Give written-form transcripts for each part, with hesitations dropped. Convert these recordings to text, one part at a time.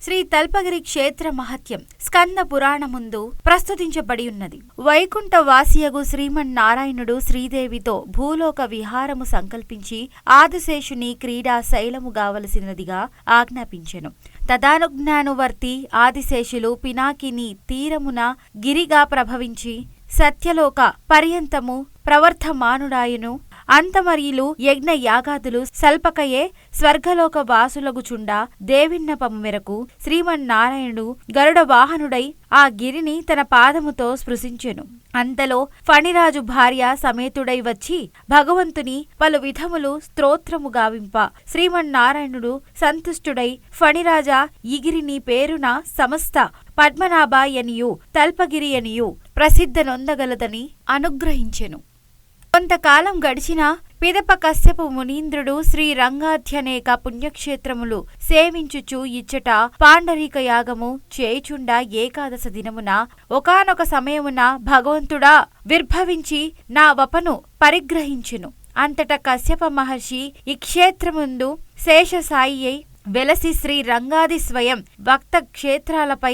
శ్రీ తల్పగిరి క్షేత్ర మహత్యం స్కంద పురాణముందు ప్రస్తుతించబడి ఉన్నది. వైకుంఠ వాసియగు శ్రీమన్నారాయణుడు శ్రీదేవితో భూలోక విహారము సంకల్పించి ఆదిశేషుని క్రీడా శైలము గావలసినదిగా ఆజ్ఞాపించెను. తదానుజ్ఞానువర్తి ఆదిశేషులు పినాకిని తీరమున గిరిగా ప్రభవించి సత్యలోక పర్యంతము ప్రవర్ధమానుడాయును. అంతమరియులు యజ్ఞ యాగాదులు సల్పకయే స్వర్గలోక వాసులగుచుండా దేవిన్నపము మేరకు శ్రీమన్నారాయణుడు గరుడ వాహనుడై ఆ గిరిని తన పాదముతో స్పృశించెను. అంతలో ఫణిరాజు భార్య సమేతుడై వచ్చి భగవంతుని పలు విధములు స్తోత్రము గావింప శ్రీమన్నారాయణుడు సంతుష్టుడై ఫణిరాజా ఈగిరిని పేరున సమస్త పద్మనాభ యనియు తల్పగిరి యనియు ప్రసిద్ధ నొందగలదని అనుగ్రహించెను. కొంతకాలం గడిచిన పిదప కశ్యపు మునీంద్రుడు శ్రీరంగాధ్యనేక పుణ్యక్షేత్రములు సేవించుచు ఇచ్చట పాండరీక యాగము చేయుచుండా ఏకాదశ దినమున ఒకానొక సమయమున భగవంతుడా విర్భవించి నా వపను పరిగ్రహించును. అంతటా కశ్యప మహర్షి ఈ క్షేత్రముందు శేషసాయి వెలసి శ్రీ రంగాది స్వయం భక్త క్షేత్రాలపై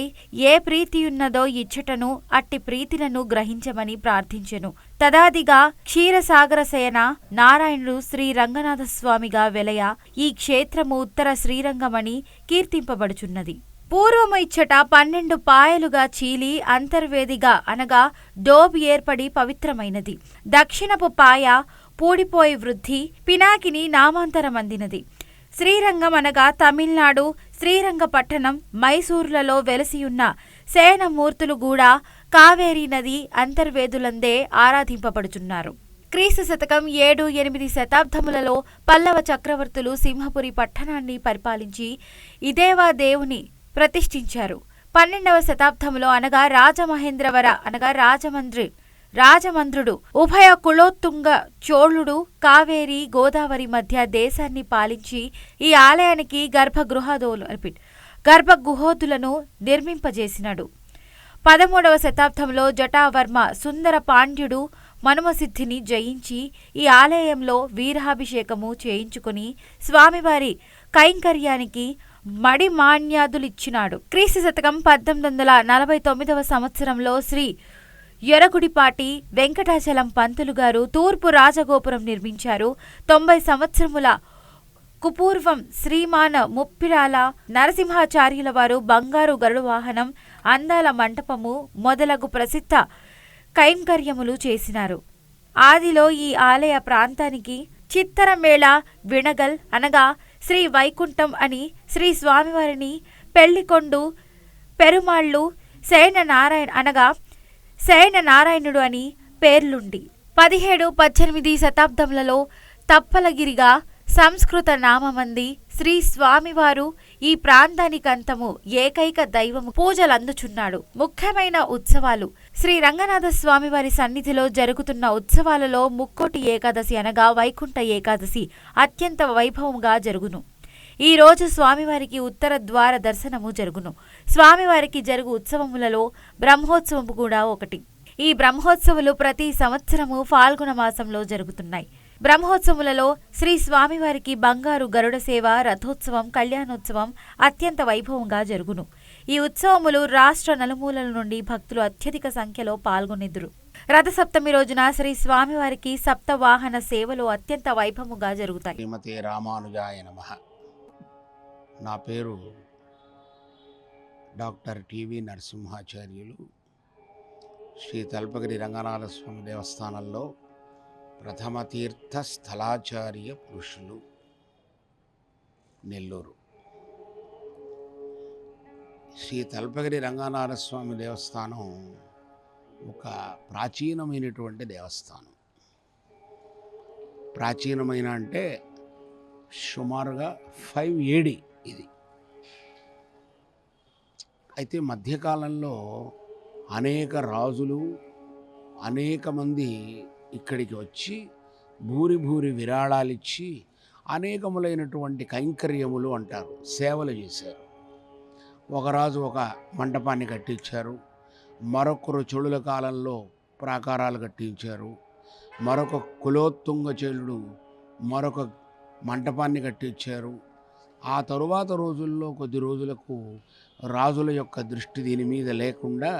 ఏ ప్రీతియున్నదో ఇచ్చటను అట్టి ప్రీతిలను గ్రహించమని ప్రార్థించెను. తదాదిగా క్షీరసాగరశయన నారాయణుడు శ్రీ రంగనాథస్వామిగా వెలయ ఈ క్షేత్రము ఉత్తర శ్రీరంగమని కీర్తింపబడుచున్నది. పూర్వము ఇచ్చట 12 పాయలుగా చీలి అంతర్వేదిగా అనగా డోబ్ ఏర్పడి పవిత్రమైనది. దక్షిణపు పాయ పూడిపోయి వృద్ధి పినాకిని నామాంతరమందినది. శ్రీరంగం అనగా తమిళనాడు శ్రీరంగపట్టణం మైసూరులలో వెలసియున్న శయనమూర్తులు కూడా కావేరీ నది అంతర్వేదులందే ఆరాధింపబడుచున్నారు. క్రీస్తు శతకం 7-8 శతాబ్దములలో పల్లవ చక్రవర్తులు సింహపురి పట్టణాన్ని పరిపాలించి ఇదేవా దేవుని ప్రతిష్ఠించారు. 12వ శతాబ్దములో అనగా రాజమహేంద్రవర అనగా రాజమంద్రుడు ఉభయ కులోత్తుంగ చోళుడు కావేరి గోదావరి మధ్య దేశాన్ని పాలించి ఈ ఆలయానికి గర్భగుహోదులను నిర్మింపజేసినాడు. 13వ శతాబ్దంలో జటావర్మ సుందర పాండ్యుడు మనుమసిద్ధిని జయించి ఈ ఆలయంలో వీరాభిషేకము చేయించుకుని స్వామివారి కైంకర్యానికి మడిమాన్యాదులిచ్చినాడు. క్రీస్తు శతకం 1849వ సంవత్సరంలో శ్రీ యరగుడిపాటి వెంకటాచలం పంతులు గారు తూర్పు రాజగోపురం నిర్మించారు. 90 సంవత్సరముల కుపూర్వం శ్రీమాన ముప్పిరాల నరసింహాచార్యుల వారు బంగారు గరుడ వాహనం అందాల మంటపము మొదలగు ప్రసిద్ధ కైంకర్యములు చేసినారు. ఆదిలో ఈ ఆలయ ప్రాంతానికి చిత్తరమేళ విణగల్ అనగా శ్రీ వైకుంఠం అని, శ్రీ స్వామివారిని పెళ్లికొండు పెరుమాళ్ళు శయన నారాయణుడు అని పేర్లుండి 17-18 శతాబ్దములలో తప్పలగిరిగా సంస్కృత నామమంది శ్రీ స్వామివారు ఈ ప్రాంతానికంతము ఏకైక దైవము పూజలందుచున్నాడు. ముఖ్యమైన ఉత్సవాలు శ్రీ రంగనాథ స్వామివారి సన్నిధిలో జరుగుతున్న ఉత్సవాలలో ముక్కోటి ఏకాదశి అనగా వైకుంఠ ఏకాదశి అత్యంత వైభవముగా జరుగును. ఈ రోజు స్వామివారికి ఉత్తర ద్వార దర్శనము జరుగును. స్వామివారికి జరుగు ఉత్సవములలో బ్రహ్మోత్సవము కూడా ఒకటి. ఈ బ్రహ్మోత్సవాలు ప్రతి సంవత్సరము ఫాల్గుణ మాసంలో జరుగుతున్నాయి. బ్రహ్మోత్సవములలో శ్రీ స్వామివారికి బంగారు గరుడ సేవ, రథోత్సవం, కళ్యాణోత్సవం అత్యంత వైభవంగా జరుగును. ఈ ఉత్సవములు రాష్ట్ర నలుమూలల నుండి భక్తులు అత్యధిక సంఖ్యలో పాల్గొనెదురు. రథసప్తమి రోజున శ్రీ స్వామివారికి సప్తవాహన సేవలు అత్యంత వైభవంగా జరుగుతాయి. శ్రీమతే రామానుజాయ నమః. నా పేరు డాక్టర్ టివి నరసింహాచార్యులు. శ్రీ తల్పగిరి రంగనాథస్వామి దేవస్థానంలో ప్రథమ తీర్థ స్థలాచార్య పురుషులు, నెల్లూరు. శ్రీ తల్పగిరి రంగనాథస్వామి దేవస్థానం ఒక ప్రాచీనమైనటువంటి దేవస్థానం. ప్రాచీనమైన అంటే సుమారుగా 5 AD ఇది. అయితే మధ్యకాలంలో అనేక రాజులు, అనేక మంది ఇక్కడికి వచ్చి భూరి విరాళాలిచ్చి అనేకములైనటువంటి కైంకర్యములు అంటారు, సేవలు చేశారు. ఒక రాజు ఒక మంటపాన్ని కట్టించారు, మరొకరు చోళుల కాలంలో ప్రాకారాలు కట్టించారు, మరొక కులోత్తుంగ చోళుడు మరొక మంటపాన్ని కట్టించారు. ఆ తరువాత రోజుల్లో కొద్ది రోజులకు రాజుల యొక్క దృష్టి దీని మీద లేకుండా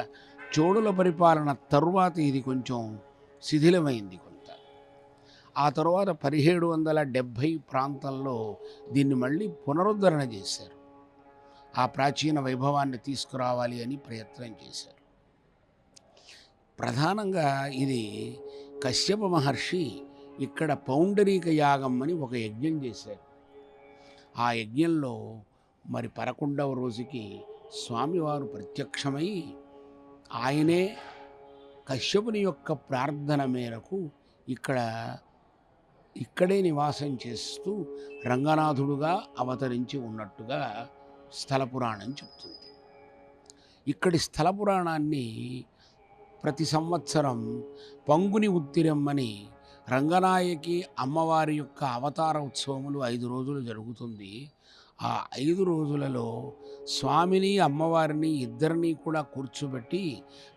చోళుల పరిపాలన తరువాత ఇది కొంచెం శిథిలమైంది కొంత. ఆ తరువాత 1770 ప్రాంతంలో దీన్ని మళ్ళీ పునరుద్ధరణ చేశారు. ఆ ప్రాచీన వైభవాన్ని తీసుకురావాలి అని ప్రయత్నం చేశారు. ప్రధానంగా ఇది కశ్యప మహర్షి ఇక్కడ పౌండరీక యాగం అని ఒక యజ్ఞం చేశారు. ఆ యజ్ఞంలో మరి 11వ రోజుకి స్వామివారు ప్రత్యక్షమై ఆయనే కశ్యపుని యొక్క ప్రార్థన మేరకు ఇక్కడే నివాసం చేస్తూ రంగనాథుడుగా అవతరించి ఉన్నట్టుగా స్థల పురాణం చెప్తుంది. ఇక్కడి స్థల పురాణాన్ని ప్రతి సంవత్సరం పంగుని ఉత్తిరమ్మని రంగనాయకి అమ్మవారి యొక్క అవతార ఉత్సవములు 5 రోజులు జరుగుతుంది. ఆ 5 రోజులలో స్వామిని అమ్మవారిని ఇద్దరినీ కూడా కూర్చోబెట్టి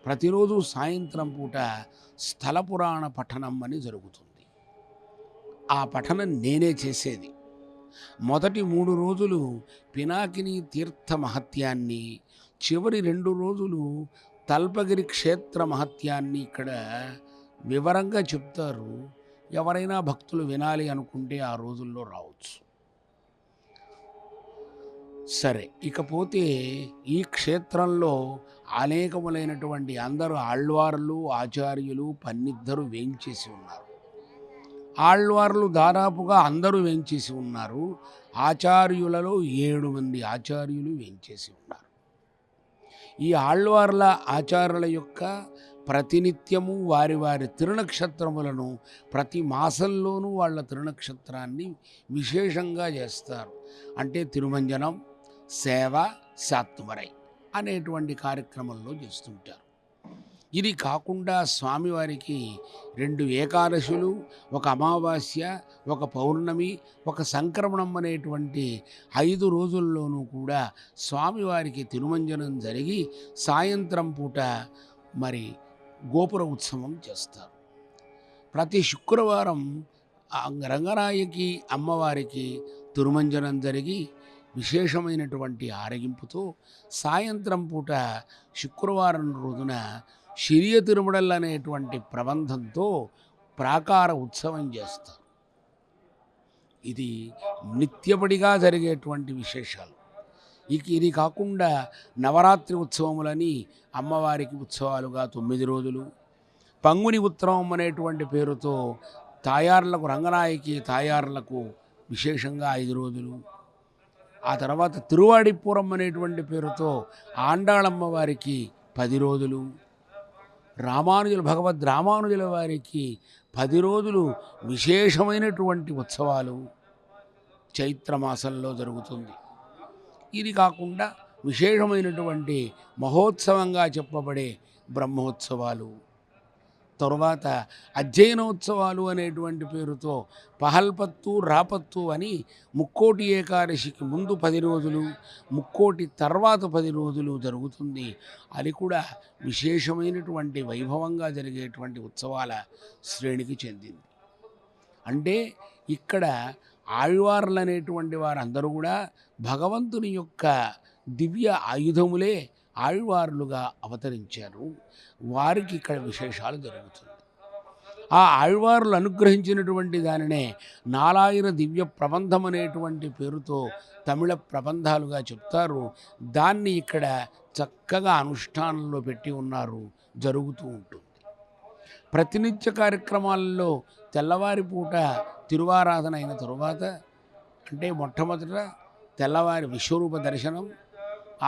ప్రతిరోజు సాయంత్రం పూట స్థల పురాణ పఠనం అని జరుగుతుంది. ఆ పఠనం నేనే చేసేది. మొదటి 3 రోజులు పినాకిని తీర్థ మహత్యాన్ని, చివరి 2 రోజులు తల్పగిరి క్షేత్ర మహత్యాన్ని ఇక్కడ వివరంగా చెప్తారు. ఎవరైనా భక్తులు వినాలి అనుకుంటే ఆ రోజుల్లో రావచ్చు. సరే, ఇకపోతే ఈ క్షేత్రంలో అనేకములైనటువంటి అందరూ ఆళ్వార్లు, ఆచార్యులు, పన్నిద్దరు వేంచేసి ఉన్నారు. ఆళ్వార్లు దాదాపుగా అందరూ వేంచేసి ఉన్నారు. ఆచార్యులలో 7 మంది ఆచార్యులు వేంచేసి ఉన్నారు. ఈ ఆళ్వార్ల ఆచార్యుల యొక్క ప్రతినిత్యము వారి వారి తిరునక్షత్రములను ప్రతి మాసంలోనూ వాళ్ళ తిరునక్షత్రాన్ని విశేషంగా చేస్తారు. అంటే తిరుమంజనం, సేవ, శాత్తుమరై అనేటువంటి కార్యక్రమంలో చేస్తుంటారు. ఇది కాకుండా స్వామివారికి 2 ఏకాదశులు, ఒక అమావాస్య, ఒక పౌర్ణమి, ఒక సంక్రమణం అనేటువంటి 5 రోజుల్లోనూ కూడా స్వామివారికి తిరుమంజనం జరిగి సాయంత్రం పూట మరి గోపుర ఉత్సవం చేస్తారు. ప్రతి శుక్రవారం రంగనాయకి అమ్మవారికి తిరుమంజనం జరిగి విశేషమైనటువంటి ఆరగింపుతో సాయంత్రం పూట శుక్రవారం రోజున శిరియ తిరుమడల్ అనేటువంటి ప్రబంధంతో ప్రాకార ఉత్సవం చేస్తారు. ఇది నిత్యపడిగా జరిగేటువంటి విశేషాలు. ఇది కాకుండా నవరాత్రి ఉత్సవములని అమ్మవారికి ఉత్సవాలుగా 9 రోజులు, పంగుని ఉత్సవం అనేటువంటి పేరుతో తాయార్లకు, రంగనాయకి తాయార్లకు విశేషంగా 5 రోజులు, ఆ తర్వాత తిరువాడిపురం అనేటువంటి పేరుతో ఆండాళమ్మవారికి 10 రోజులు, భగవద్ రామానుజుల వారికి 10 రోజులు విశేషమైనటువంటి ఉత్సవాలు చైత్రమాసంలో జరుగుతుంది. ఇది కాకుండా విశేషమైనటువంటి మహోత్సవంగా చెప్పబడే బ్రహ్మోత్సవాలు, తరువాత అధ్యయనోత్సవాలు అనేటువంటి పేరుతో పహల్పత్తు, రాపత్తు అని ముక్కోటి ఏకాదశికి ముందు 10 రోజులు, ముక్కోటి తర్వాత 10 రోజులు జరుగుతుంది. అది కూడా విశేషమైనటువంటి వైభవంగా జరిగేటువంటి ఉత్సవాల శ్రేణికి చెందింది. అంటే ఇక్కడ ఆళ్వార్లు అనేటువంటి వారందరూ కూడా భగవంతుని యొక్క దివ్య ఆయుధములే ఆళ్వార్లుగా అవతరించారు. వారికి ఇక్కడ విశేషాలు జరుగుతుంది. ఆ ఆళ్వార్లు అనుగ్రహించినటువంటి దానినే నాలాయిర దివ్య ప్రబంధం అనేటువంటి పేరుతో తమిళ ప్రబంధాలుగా చెప్తారు. దాన్ని ఇక్కడ చక్కగా అనుష్ఠానంలో పెట్టి ఉన్నారు, జరుగుతూ ఉంటుంది. ప్రతినిత్య కార్యక్రమాలలో తెల్లవారిపూట తిరువారాధన అయిన తరువాత, అంటే మొట్టమొదట తెల్లవారి విశ్వరూప దర్శనం,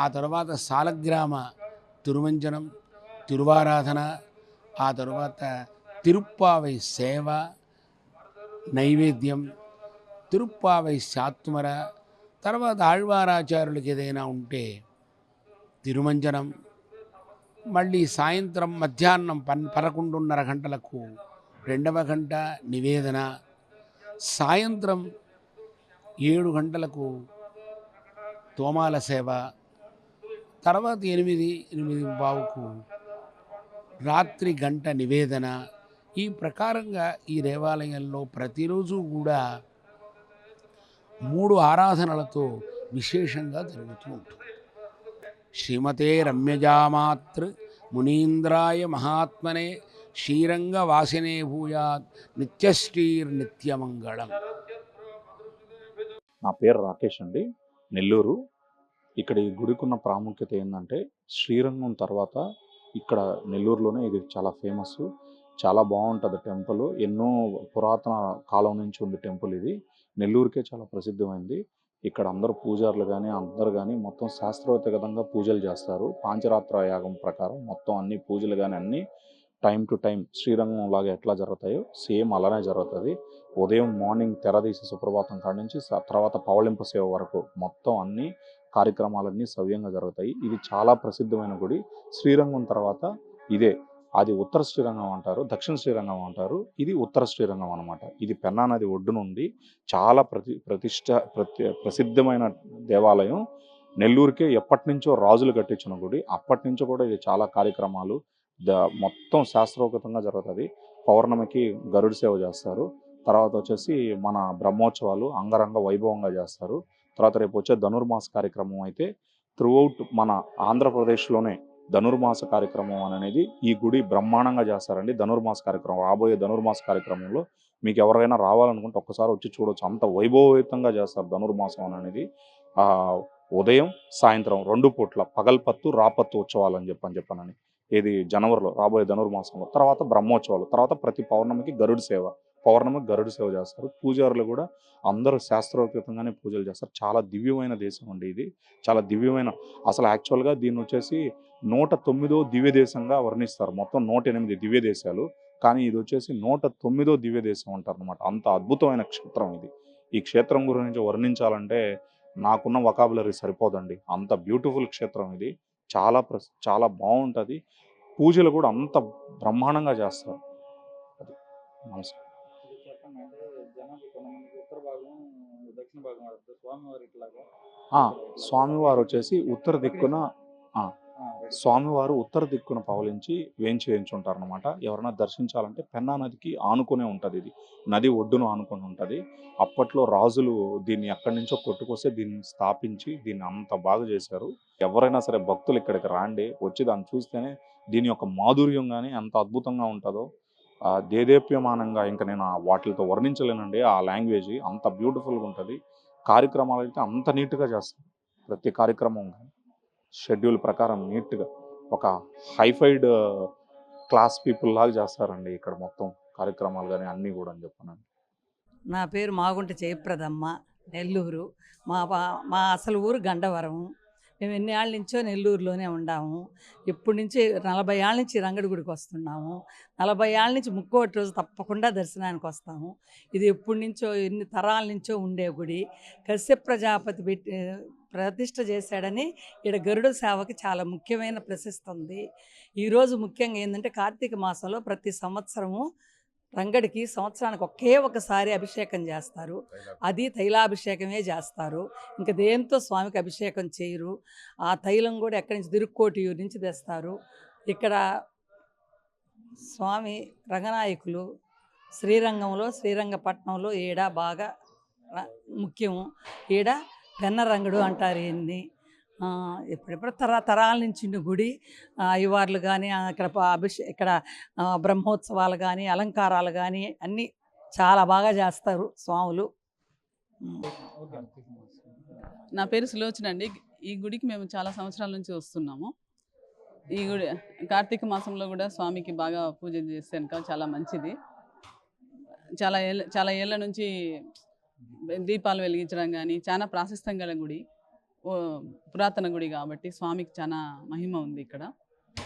ఆ తర్వాత సాలగ్రామ తిరుమంజనం, తిరువారాధన, ఆ తరువాత తిరుప్పావై సేవ, నైవేద్యం, తిరుప్పావై శాత్తుమర, తర్వాత ఆళ్వారాచార్యులకి ఏదైనా ఉంటే తిరుమంజనం, మళ్ళీ సాయంత్రం మధ్యాహ్నం 11:30 గంటలకు 2వ గంట నివేదన, సాయంత్రం 7 గంటలకు తోమాల సేవ, తర్వాత 8:15కు రాత్రి గంట నివేదన. ఈ ప్రకారంగా ఈ దేవాలయంలో ప్రతిరోజు కూడా 3 ఆరాధనలతో విశేషంగా జరుగుతూ ఉంటుంది. శ్రీమతే రమ్యజామాతృ మునీంద్రాయ మహాత్మనే శ్రీరంగ వాసినే భూయాత్ నిత్యశ్రీర్నిత్యమంగళం. నా పేరు రాకేష్ అండి, నెల్లూరు. ఇక్కడ ఈ గుడికున్న ప్రాముఖ్యత ఏంటంటే, శ్రీరంగం తర్వాత ఇక్కడ నెల్లూరులోనే ఇది చాలా ఫేమస్. చాలా బాగుంటుంది టెంపుల్. ఎన్నో పురాతన కాలం నుంచి ఉంది టెంపుల్. ఇది నెల్లూరుకే చాలా ప్రసిద్ధమైంది. ఇక్కడ అందరూ పూజారులు కానీ అందరు కానీ మొత్తం శాస్త్రోక్తంగా పూజలు చేస్తారు. పాంచరాత్ర యాగం ప్రకారం మొత్తం అన్ని పూజలు కానీ అన్నీ టైం టు టైం శ్రీరంగం లాగా ఎట్లా జరుగుతాయో సేమ్ అలానే జరుగుతుంది. ఉదయం మార్నింగ్ తెరదీసి సుప్రభాతం కాడ నుంచి తర్వాత పవళింపు సేవ వరకు మొత్తం అన్ని కార్యక్రమాలన్నీ సవ్యంగా జరుగుతాయి. ఇది చాలా ప్రసిద్ధమైన గుడి. శ్రీరంగం తర్వాత ఇదే, అది ఉత్తర శ్రీరంగం అంటారు, దక్షిణ శ్రీరంగం అంటారు. ఇది ఉత్తర శ్రీరంగం అనమాట. ఇది పెన్నా నది ఒడ్డున ఉంది. చాలా ప్రసిద్ధమైన దేవాలయం. నెల్లూరుకే ఎప్పటి నుంచో రాజులు కట్టించిన గుడి. అప్పటి నుంచో కూడా ఇది చాలా కార్యక్రమాలు మొత్తం శాస్త్రోక్తంగా జరుగుతుంది. పౌర్ణమికి గరుడు సేవ చేస్తారు. తర్వాత వచ్చేసి మన బ్రహ్మోత్సవాలు అంగరంగ వైభవంగా చేస్తారు. తర్వాత రేపు వచ్చే ధనుర్మాస కార్యక్రమం అయితే త్రూఅవుట్ మన ఆంధ్రప్రదేశ్లోనే ధనుర్మాస కార్యక్రమం అనేది ఈ గుడి బ్రహ్మాండంగా చేస్తారండి. ధనుర్మాస కార్యక్రమం, రాబోయే ధనుర్మాస కార్యక్రమంలో మీకు ఎవరైనా రావాలనుకుంటే ఒక్కసారి వచ్చి చూడవచ్చు. అంత వైభవయుతంగా చేస్తారు ధనుర్మాసం అనేది. ఉదయం సాయంత్రం 2 పూట్ల పగల్పత్తు రాపత్తు ఉత్సవాలు అని చెప్పానని, ఇది జనవరిలో రాబోయే ధనుర్మాసంలో. తర్వాత బ్రహ్మోత్సవాలు, తర్వాత ప్రతి పౌర్ణమికి గరుడు సేవ, పౌర్ణమికి గరుడు సేవ చేస్తారు. పూజారులు కూడా అందరూ శాస్త్రోక్తంగానే పూజలు చేస్తారు. చాలా దివ్యమైన దేశం అండి ఇది. చాలా దివ్యమైన, అసలు యాక్చువల్గా దీన్ని వచ్చేసి 109వ దివ్య దేశంగా వర్ణిస్తారు. మొత్తం 108 దివ్య దేశాలు, కానీ ఇది వచ్చేసి 109వ దివ్య దేశం అంటారు అనమాట. అంత అద్భుతమైన క్షేత్రం ఇది. ఈ క్షేత్రం గురించి వర్ణించాలంటే నాకున్న వొకాబులరీ సరిపోదండి. అంత బ్యూటిఫుల్ క్షేత్రం ఇది. చాలా బాగుంటుంది. పూజలు కూడా అంత బ్రహ్మాండంగా చేస్తారు. అది నమస్కారం. స్వామివారు వచ్చేసి ఉత్తర దిక్కున స్వామివారు ఉత్తర దిక్కున పవలించి వేయించుంటారు అనమాట. ఎవరైనా దర్శించాలంటే పెన్నా నదికి ఆనుకునే ఉంటుంది. ఇది నది ఒడ్డును ఆనుకొని ఉంటుంది. అప్పట్లో రాజులు దీన్ని ఎక్కడి నుంచో కొట్టుకొస్తే దీన్ని స్థాపించి దీన్ని అంత బాగా చేశారు. ఎవరైనా సరే భక్తులు ఇక్కడికి రాండి, వచ్చి దాన్ని చూస్తేనే దీని యొక్క మాధుర్యం కానీ ఎంత అద్భుతంగా ఉంటుందో, దేదేప్యమానంగా ఇంకా నేను వాటితో వర్ణించలేనండి. ఆ లాంగ్వేజ్ అంత బ్యూటిఫుల్గా ఉంటుంది. కార్యక్రమాలు అయితే అంత నీట్గా చేస్తారు. ప్రతి కార్యక్రమం షెడ్యూల్ ప్రకారం నీట్గా ఒక హైఫైడ్ క్లాస్ పీపుల్ లాగా చేస్తారండి ఇక్కడ మొత్తం కార్యక్రమాలు కానీ అన్నీ కూడా అని చెప్పాను. నా పేరు మాగుంట జయప్రదమ్మ, నెల్లూరు. మా అసలు ఊరు గండవరం. మేము ఎన్ని ఏళ్ళ నుంచో నెల్లూరులోనే ఉన్నాము. ఇప్పటి నుంచి 40 ఏళ్ళ నుంచి రంగడి గుడికి వస్తున్నాము. 40 ఏళ్ళ నుంచి ముక్కోటి రోజు తప్పకుండా దర్శనానికి వస్తాము. ఇది ఎప్పటి నుంచో ఎన్ని తరాల నుంచో ఉండే గుడి. కశ్యప ప్రజాపతి ప్రతిష్ఠ చేశాడని ఇక్కడ గరుడ సేవకి చాలా ముఖ్యమైన ప్రశస్తి ఉంది. ఈరోజు ముఖ్యంగా ఏంటంటే కార్తీక మాసంలో ప్రతి సంవత్సరము రంగడికి సంవత్సరానికి ఒకసారి అభిషేకం చేస్తారు. అది తైలాభిషేకమే చేస్తారు. ఇంకా దేంతో స్వామికి అభిషేకం చేయరు. ఆ తైలం కూడా ఎక్కడి నుంచి తిరుక్కోటియూరు నుంచి తెస్తారు. ఇక్కడ స్వామి రంగనాయకులు శ్రీరంగపట్నంలో ఈడ బాగా ముఖ్యము. ఈడ పెన్నరంగడు అంటారు. ఈయన్ని ఎప్పుడెప్పుడు తరాల నుంచి గుడి. అయ్యవార్లు కానీ ఇక్కడ బ్రహ్మోత్సవాలు కానీ అలంకారాలు కానీ అన్నీ చాలా బాగా చేస్తారు స్వాములు. నా పేరు సులోచన అండి. ఈ గుడికి మేము చాలా సంవత్సరాల నుంచి వస్తున్నాము. ఈ గుడి కార్తీక మాసంలో కూడా స్వామికి బాగా పూజ చేస్తే చాలా మంచిది. చాలా ఏళ్ళ నుంచి దీపాలు వెలిగించడం కానీ చాలా ప్రాశస్త్యం గల గుడి, పురాతన గుడి కాబట్టి స్వామికి చాలా మహిమ ఉంది. ఇక్కడ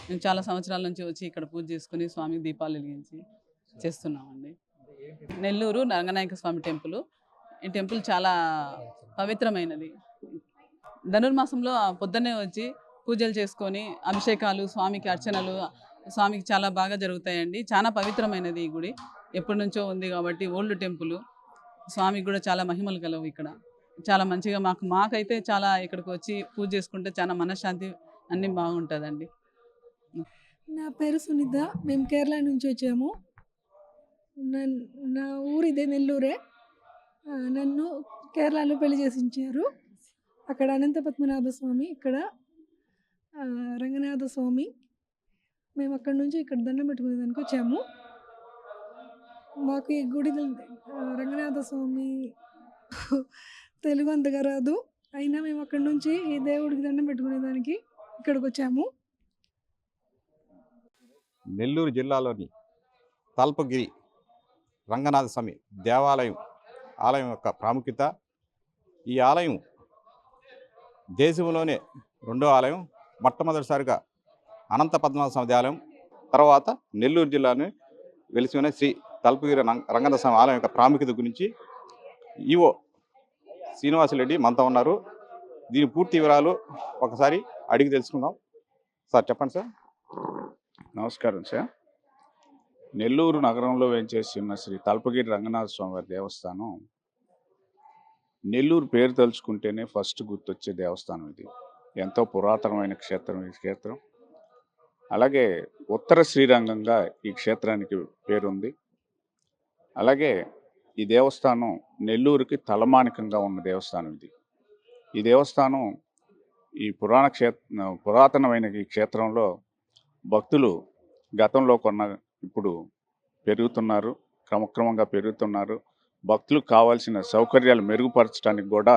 మేము చాలా సంవత్సరాల నుంచి వచ్చి ఇక్కడ పూజ చేసుకుని స్వామికి దీపాలు వెలిగించి చేస్తున్నామండి. నెల్లూరు రంగనాయక స్వామి టెంపుల్. ఈ టెంపుల్ చాలా పవిత్రమైనది. ధనుర్మాసంలో పొద్దున్నే వచ్చి పూజలు చేసుకొని అభిషేకాలు, స్వామికి అర్చనలు స్వామికి చాలా బాగా జరుగుతాయండి. చాలా పవిత్రమైనది ఈ గుడి. ఎప్పటి నుంచో ఉంది కాబట్టి ఓల్డ్ టెంపుల్. స్వామికి కూడా చాలా మహిమలు కలవు. ఇక్కడ చాలా మంచిగా మాకైతే చాలా ఇక్కడికి వచ్చి పూజ చేసుకుంటే చాలా మనశ్శాంతి అన్నీ బాగుంటుందండి. నా పేరు సునీత. మేము కేరళ నుంచి వచ్చాము. నా ఊరు ఇదే నెల్లూరే. నన్ను కేరళలో పెళ్లి చేసి ఇచ్చారు. అక్కడ అనంత పద్మనాభ స్వామి, ఇక్కడ రంగనాథ స్వామి. మేము అక్కడ నుంచి ఇక్కడ దండం పెట్టుకునేదానికి వచ్చాము. మాకు ఈ గుడి రంగనాథ స్వామి తెలుగు అంతగా రాదు, అయినా మేము అక్కడ నుంచి ఈ దేవుడికి దండం పెట్టుకునేదానికి ఇక్కడికి వచ్చాము. నెల్లూరు జిల్లాలోని తల్పగిరి రంగనాథ స్వామి ఆలయం యొక్క ప్రాముఖ్యత. ఈ ఆలయం దేశంలోనే రెండో ఆలయం. మొట్టమొదటిసారిగా అనంత పద్మనాభ స్వామి ఆలయం, తర్వాత నెల్లూరు జిల్లాలోని వెలిసిన శ్రీ తల్పగిరి రంగనాథ స్వామి ఆలయం యొక్క ప్రాముఖ్యత గురించి ఈవో శ్రీనివాసరెడ్డి మనతో ఉన్నారు. దీని పూర్తి వివరాలు ఒకసారి అడిగి తెలుసుకుందాం. సార్ చెప్పండి సార్. నమస్కారం సార్. నెల్లూరు నగరంలో వేంచేసి ఉన్న శ్రీ తల్పగిరి రంగనాథ స్వామి వారి దేవస్థానం నెల్లూరు పేరు తలుచుకుంటేనే ఫస్ట్ గుర్తొచ్చే దేవస్థానం ఇది. ఎంతో పురాతనమైన క్షేత్రం ఈ క్షేత్రం. అలాగే ఉత్తర శ్రీరంగంగా ఈ క్షేత్రానికి పేరుంది. అలాగే ఈ దేవస్థానం నెల్లూరుకి తలమానికంగా ఉన్న దేవస్థానం ఇది. ఈ దేవస్థానం ఈ పురాతనమైన ఈ క్షేత్రంలో భక్తులు గతంలో ఇప్పుడు పెరుగుతున్నారు, క్రమక్రమంగా పెరుగుతున్నారు. భక్తులకు కావాల్సిన సౌకర్యాలు మెరుగుపరచడానికి కూడా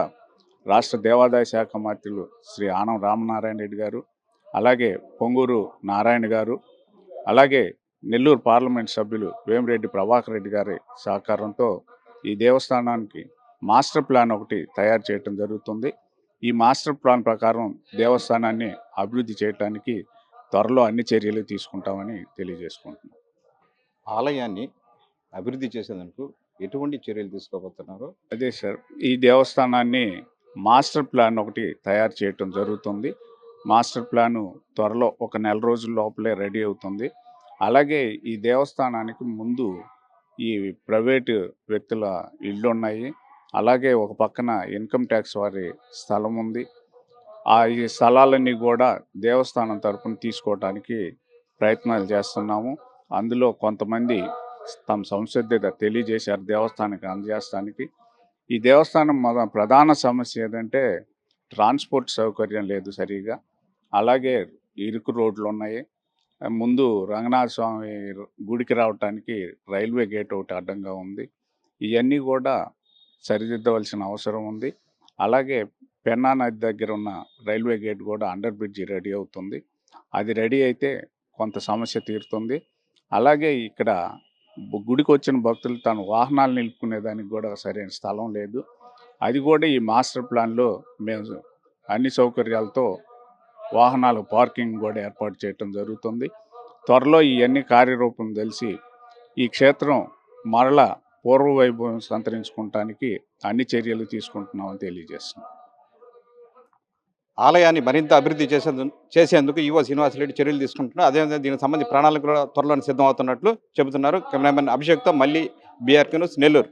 రాష్ట్ర దేవాదాయ శాఖ మంత్రులు శ్రీ ఆనం రామనారాయణ రెడ్డి గారు, అలాగే పొంగూరు నారాయణ గారు, అలాగే నెల్లూరు పార్లమెంట్ సభ్యులు వేమిరెడ్డి ప్రభాకర్ రెడ్డి గారి సహకారంతో ఈ దేవస్థానానికి మాస్టర్ ప్లాన్ ఒకటి తయారు చేయటం జరుగుతుంది. ఈ మాస్టర్ ప్లాన్ ప్రకారం దేవస్థానాన్ని అభివృద్ధి చేయడానికి త్వరలో అన్ని చర్యలు తీసుకుంటామని తెలియజేసుకుంటున్నాం. ఆలయాన్ని అభివృద్ధి చేసేందుకు ఎటువంటి చర్యలు తీసుకోబోతున్నారు? అదే సార్, ఈ దేవస్థానాన్ని మాస్టర్ ప్లాన్ ఒకటి తయారు చేయటం జరుగుతుంది. మాస్టర్ ప్లాను త్వరలో ఒక నెల రోజుల లోపలే రెడీ అవుతుంది. అలాగే ఈ దేవస్థానానికి ముందు ఈ ప్రైవేటు వ్యక్తుల ఇళ్ళు ఉన్నాయి. అలాగే ఒక పక్కన ఇన్కమ్ ట్యాక్స్ వారి స్థలం ఉంది. ఈ స్థలాలన్నీ కూడా దేవస్థానం తరపున తీసుకోవడానికి ప్రయత్నాలు చేస్తున్నాము. అందులో కొంతమంది తమ సంసిద్ధత తెలియజేశారు దేవస్థానానికి అందజేస్తానికి. ఈ దేవస్థానం ప్రధాన సమస్య ఏదంటే ట్రాన్స్పోర్ట్ సౌకర్యం లేదు సరిగా. అలాగే ఇరుకు రోడ్లు ఉన్నాయి. ముందు రంగనాథ స్వామి గుడికి రావడానికి రైల్వే గేట్ ఒకటి అడ్డంగా ఉంది. ఇవన్నీ కూడా సరిదిద్దవలసిన అవసరం ఉంది. అలాగే పెన్నా నది దగ్గర ఉన్న రైల్వే గేట్ కూడా అండర్ బ్రిడ్జి రెడీ అవుతుంది. అది రెడీ అయితే కొంత సమస్య తీరుతుంది. అలాగే ఇక్కడ గుడికి వచ్చిన భక్తులు తన వాహనాలు నిలుపుకునేదానికి కూడా సరైన స్థలం లేదు. అది కూడా ఈ మాస్టర్ ప్లాన్లో మేము అన్ని సౌకర్యాలతో వాహనాలు పార్కింగ్ కూడా ఏర్పాటు చేయటం జరుగుతుంది. త్వరలో ఇవన్నీ కార్యరూపం తెలిసి ఈ క్షేత్రం మరలా పూర్వ వైభవం సంతరించుకోవటానికి అన్ని చర్యలు తీసుకుంటున్నామని తెలియజేస్తున్నాం. ఆలయాన్ని మరింత అభివృద్ధి చేసేందుకు ఈవో శ్రీనివాసరెడ్డి చర్యలు తీసుకుంటున్నారు. అదేవిధంగా దీనికి సంబంధించి ప్రణాళిక కూడా త్వరలో సిద్ధం అవుతున్నట్లు చెబుతున్నారు. కెమెరామెన్ అభిషేక్తో మళ్ళీ బీఆర్కే న్యూస్ నెల్లూరు.